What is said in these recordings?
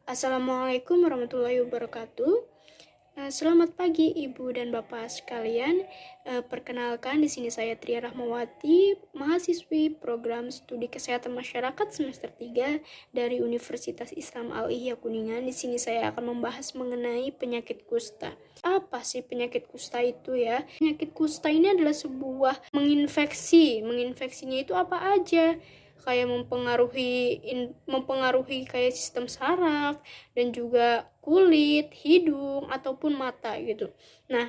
Assalamualaikum warahmatullahi wabarakatuh. Selamat pagi Ibu dan Bapak sekalian. Perkenalkan, di sini saya Tria Rahmawati, mahasiswi program Studi Kesehatan Masyarakat semester 3 dari Universitas Islam Al-Ihya Kuningan. Di sini saya akan membahas mengenai penyakit kusta. Apa sih penyakit kusta itu ya? Penyakit kusta ini adalah sebuah menginfeksi. Menginfeksinya itu apa aja? Kayak mempengaruhi kayak sistem saraf dan juga kulit, hidung ataupun mata gitu. Nah,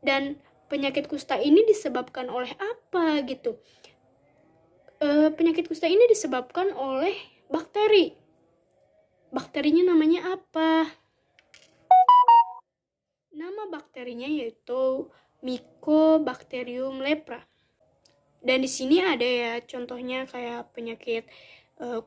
dan penyakit kusta ini disebabkan oleh apa gitu? Penyakit kusta ini disebabkan oleh bakteri. Bakterinya namanya apa? Nama bakterinya yaitu Mycobacterium leprae. Dan di sini ada ya contohnya kayak penyakit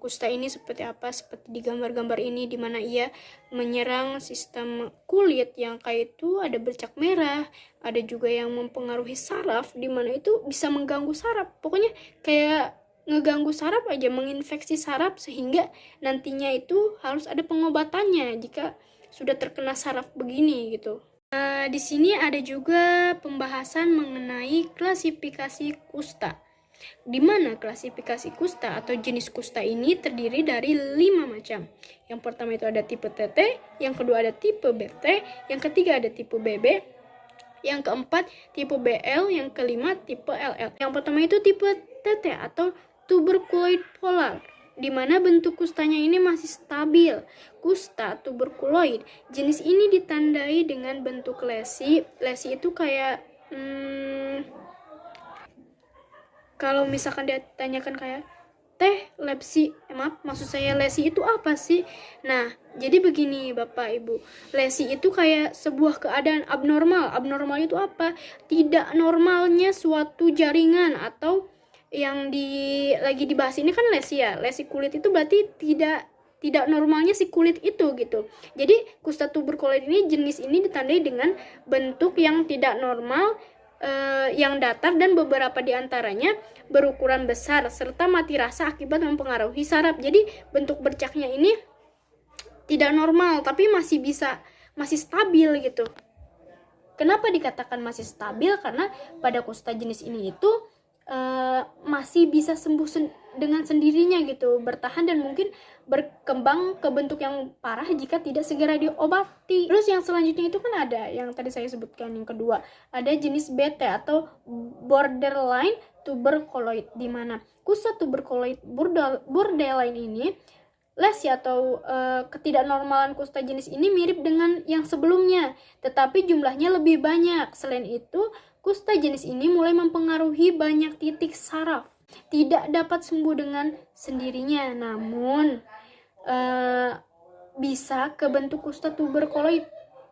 kusta ini seperti apa, seperti di gambar-gambar ini, di mana ia menyerang sistem kulit yang kayak itu ada bercak merah, ada juga yang mempengaruhi saraf, di mana itu bisa mengganggu saraf. Pokoknya kayak ngeganggu saraf aja, menginfeksi saraf, sehingga nantinya itu harus ada pengobatannya jika sudah terkena saraf begini gitu. Di sini ada juga pembahasan mengenai klasifikasi kusta, di mana klasifikasi kusta atau jenis kusta ini terdiri dari 5 macam. Yang pertama itu ada tipe TT, yang kedua ada tipe BT, yang ketiga ada tipe BB, yang keempat tipe BL, yang kelima tipe LL. Yang pertama itu tipe TT atau tuberculoid polar, di mana bentuk kustanya ini masih stabil. Kusta tuberculoid jenis ini ditandai dengan bentuk lesi. Lesi itu kayak kalau misalkan dia tanyakan kayak maksud saya lesi itu apa sih? Nah, jadi begini Bapak Ibu, lesi itu kayak sebuah keadaan abnormal. Abnormal itu apa? Tidak normalnya suatu jaringan, atau yang lagi dibahas ini kan lesi ya. Lesi kulit itu berarti tidak normalnya si kulit itu gitu. Jadi kusta tuberculosis ini, jenis ini ditandai dengan bentuk yang tidak normal, yang datar, dan beberapa diantaranya berukuran besar serta mati rasa akibat mempengaruhi saraf. Jadi bentuk bercaknya ini tidak normal tapi masih stabil gitu. Kenapa dikatakan masih stabil? Karena pada kusta jenis ini itu masih bisa sembuh dengan sendirinya gitu, bertahan dan mungkin berkembang ke bentuk yang parah jika tidak segera diobati. Terus yang selanjutnya itu kan ada yang tadi saya sebutkan, yang kedua ada jenis BT atau borderline tuberculosis, di mana kusta tuberculosis borderline ini lesi atau ketidaknormalan kusta jenis ini mirip dengan yang sebelumnya, tetapi jumlahnya lebih banyak. Selain itu, kusta jenis ini mulai mempengaruhi banyak titik saraf, tidak dapat sembuh dengan sendirinya, namun bisa ke bentuk kusta tuberculosis.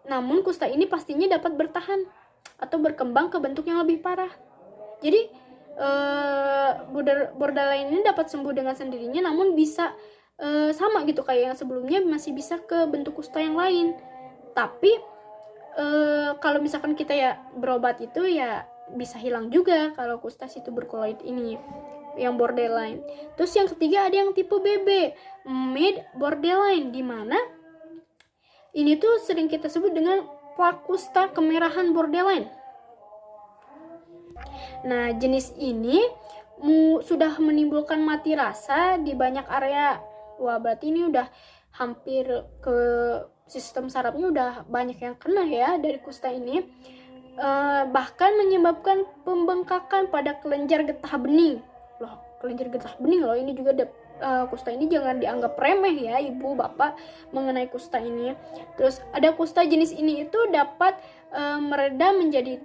Namun kusta ini pastinya dapat bertahan atau berkembang ke bentuk yang lebih parah. Jadi borderline ini dapat sembuh dengan sendirinya, namun bisa sama gitu kayak yang sebelumnya, masih bisa ke bentuk kusta yang lain. Tapi kalau misalkan kita ya berobat itu ya bisa hilang juga kalau kusta si tuberculosis ini yang borderline. Terus yang ketiga ada yang tipe BB, mid borderline, di mana ini tuh sering kita sebut dengan plak kusta kemerahan borderline. Nah, jenis ini sudah menimbulkan mati rasa di banyak area. Wah, berarti ini udah hampir ke sistem sarafnya udah banyak yang kena ya dari kusta ini. Bahkan menyebabkan pembengkakan pada kelenjar getah bening. Loh, kelenjar getah bening loh, ini juga kusta ini jangan dianggap remeh ya Ibu Bapak mengenai kusta ini. Terus ada kusta jenis ini itu dapat mereda menjadi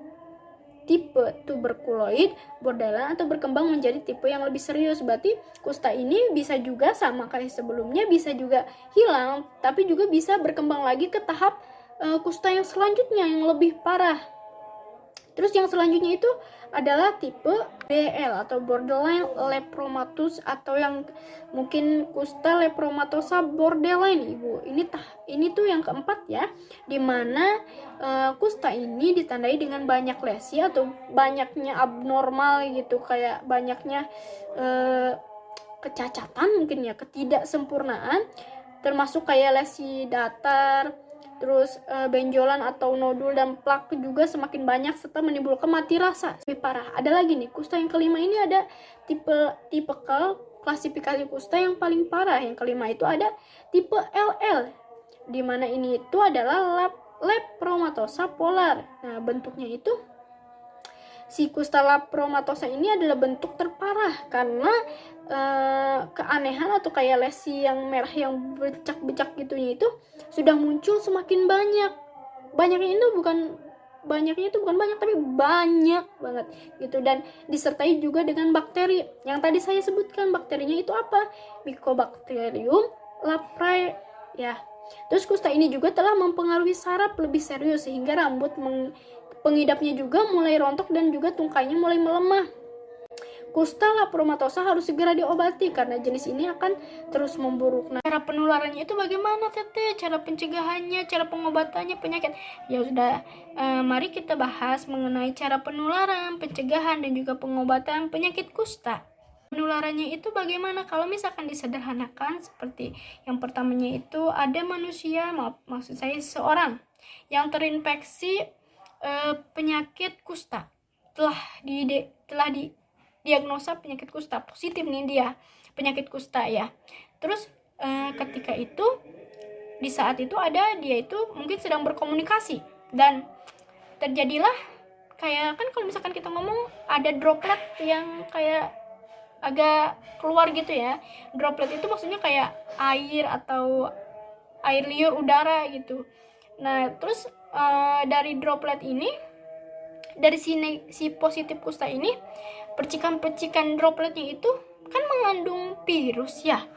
tipe tuberculosis borderline atau berkembang menjadi tipe yang lebih serius. Berarti kusta ini bisa juga sama kayak sebelumnya, bisa juga hilang, tapi juga bisa berkembang lagi ke tahap kusta yang selanjutnya yang lebih parah. Terus yang selanjutnya itu adalah tipe BL atau borderline lepromatous, atau yang mungkin kusta lepromatosa borderline Ibu. Ini tuh yang keempat ya, dimana kusta ini ditandai dengan banyak lesi atau banyaknya abnormal gitu, kayak banyaknya kecacatan mungkin ya, ketidaksempurnaan termasuk kayak lesi datar, terus benjolan atau nodul dan plak juga semakin banyak serta menimbulkan mati rasa. Lebih parah, ada lagi nih kusta yang kelima ini, ada tipe klasifikasi kusta yang paling parah. Yang kelima itu ada tipe LL, dimana ini itu adalah lepromatosa polar. Nah, bentuknya itu si kusta lepromatosa ini adalah bentuk terparah karena keanehan atau kayak lesi yang merah yang bercak-becak gitunya itu sudah muncul semakin banyak. Banyaknya itu bukan banyak tapi banyak banget gitu, dan disertai juga dengan bakteri yang tadi saya sebutkan. Bakterinya itu apa? Mycobacterium leprae ya. Terus kusta ini juga telah mempengaruhi saraf lebih serius sehingga rambut pengidapnya juga mulai rontok dan juga tungkainya mulai melemah. Kusta lepromatosa harus segera diobati karena jenis ini akan terus memburuk. Nah, cara penularannya itu bagaimana, Teteh? Cara pencegahannya, cara pengobatannya penyakit? Ya sudah, mari kita bahas mengenai cara penularan, pencegahan, dan juga pengobatan penyakit kusta. Penularannya itu bagaimana? Kalau misalkan disederhanakan seperti yang pertamanya itu ada manusia, maksud saya seorang yang terinfeksi penyakit kusta, telah diagnosa penyakit kusta, positif nih dia penyakit kusta ya. Terus ketika itu di saat itu dia itu mungkin sedang berkomunikasi dan terjadilah kayak, kan kalau misalkan kita ngomong ada droplet yang kayak agak keluar gitu ya. Droplet itu maksudnya kayak air atau air liur udara gitu. Nah, terus dari droplet ini, dari si positif kusta ini, percikan-percikan dropletnya itu kan mengandung virus ya,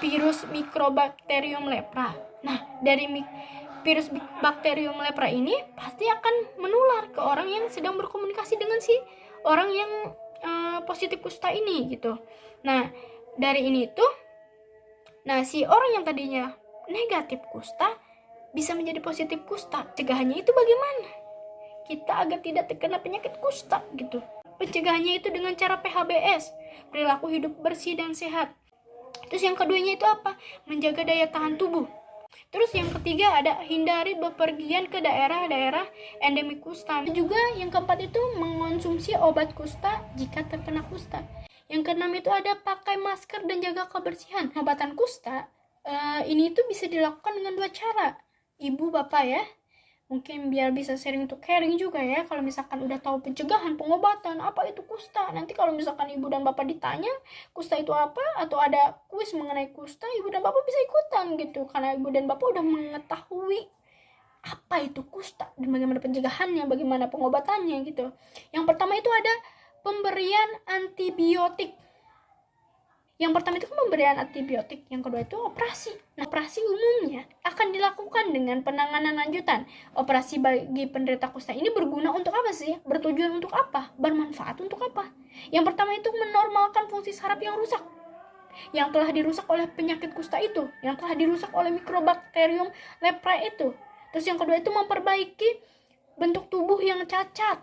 virus Mycobacterium lepra. Nah, dari virus Bacterium lepra ini pasti akan menular ke orang yang sedang berkomunikasi dengan si orang yang positif kusta ini gitu. Nah, dari ini tuh, nah si orang yang tadinya negatif kusta bisa menjadi positif kusta. Cegahannya itu bagaimana? Kita agar tidak terkena penyakit kusta gitu. Pencegahannya itu dengan cara PHBS, perilaku hidup bersih dan sehat. Terus yang keduanya itu apa? Menjaga daya tahan tubuh. Terus yang ketiga ada hindari bepergian ke daerah-daerah endemik kusta. Juga yang keempat itu mengonsumsi obat kusta jika terkena kusta. Yang keenam itu ada pakai masker dan jaga kebersihan. Pengobatan kusta ini itu bisa dilakukan dengan 2 cara. Ibu, bapak ya, mungkin biar bisa sharing untuk caring juga ya. Kalau misalkan udah tahu pencegahan, pengobatan, apa itu kusta, nanti kalau misalkan ibu dan bapak ditanya kusta itu apa, atau ada kuis mengenai kusta, ibu dan bapak bisa ikutan gitu, karena ibu dan bapak udah mengetahui apa itu kusta dan bagaimana pencegahannya, bagaimana pengobatannya gitu. Yang pertama itu ada pemberian antibiotik. Yang pertama itu pemberian antibiotik, yang kedua itu operasi. Nah, operasi umumnya akan dilakukan dengan penanganan lanjutan. Operasi bagi penderita kusta ini berguna untuk apa sih? Bertujuan untuk apa? Bermanfaat untuk apa? Yang pertama itu menormalkan fungsi saraf yang rusak, yang telah dirusak oleh penyakit kusta itu, yang telah dirusak oleh Mycobacterium leprae itu. Terus yang kedua itu memperbaiki bentuk tubuh yang cacat.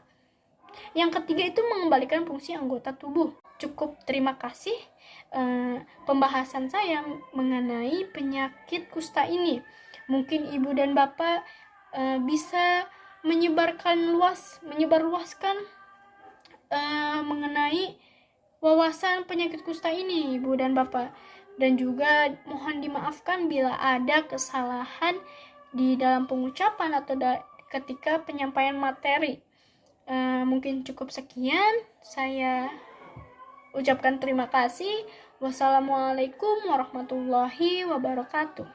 Yang ketiga itu mengembalikan fungsi anggota tubuh. Cukup, terima kasih pembahasan saya mengenai penyakit kusta ini. Mungkin ibu dan bapak bisa menyebarluaskan mengenai wawasan penyakit kusta ini, ibu dan bapak. Dan juga mohon dimaafkan bila ada kesalahan di dalam pengucapan atau ketika penyampaian materi. Mungkin cukup sekian, saya ucapkan terima kasih. Wassalamualaikum warahmatullahi wabarakatuh.